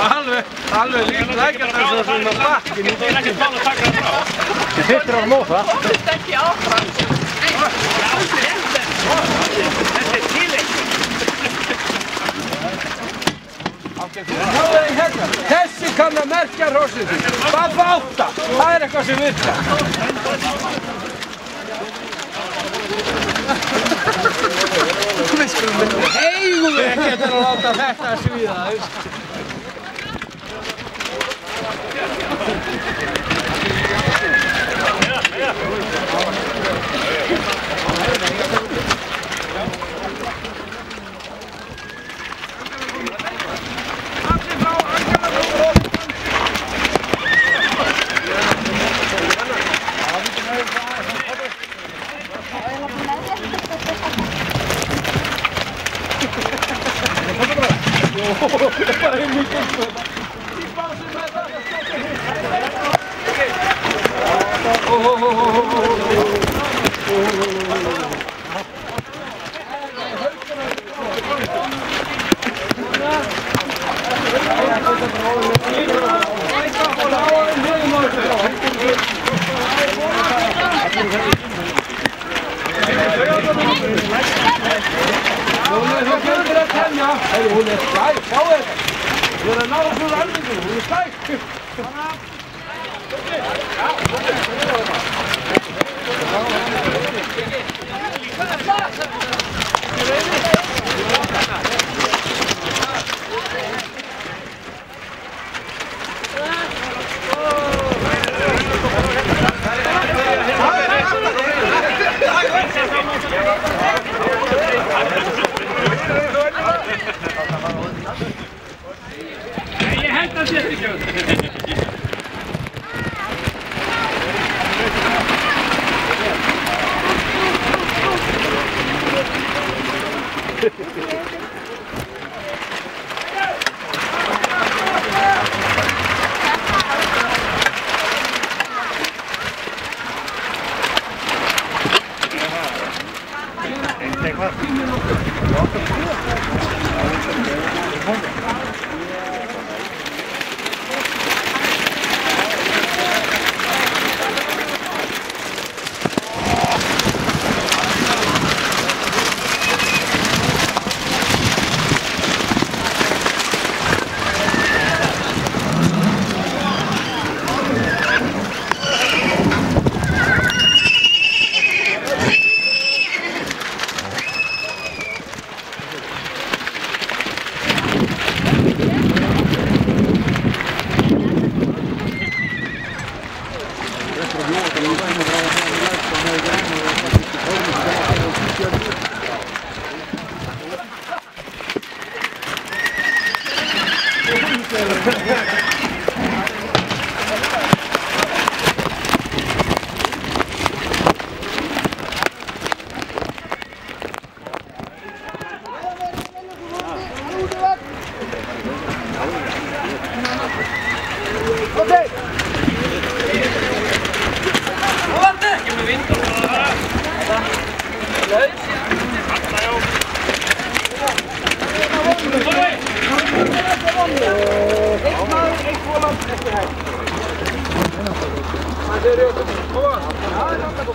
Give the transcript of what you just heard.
Alveg líkt lækjast eins og svona bakkin. Ég vil ekki tala að taka það frá. Þið hittir á móta. Þetta er ekki áfram. Þetta er tilengur. Þessi kann að merkja hrossið því. Babba 8. Það er eitthvað sem virkar. Eigum við ekki að láta þetta svíða. Hún er stæk, sjáu þetta! Við erum að ná þessu landingu, hún er stæk! Ég held að þetta ekki. Kom on. Ja, kom on. Kom on.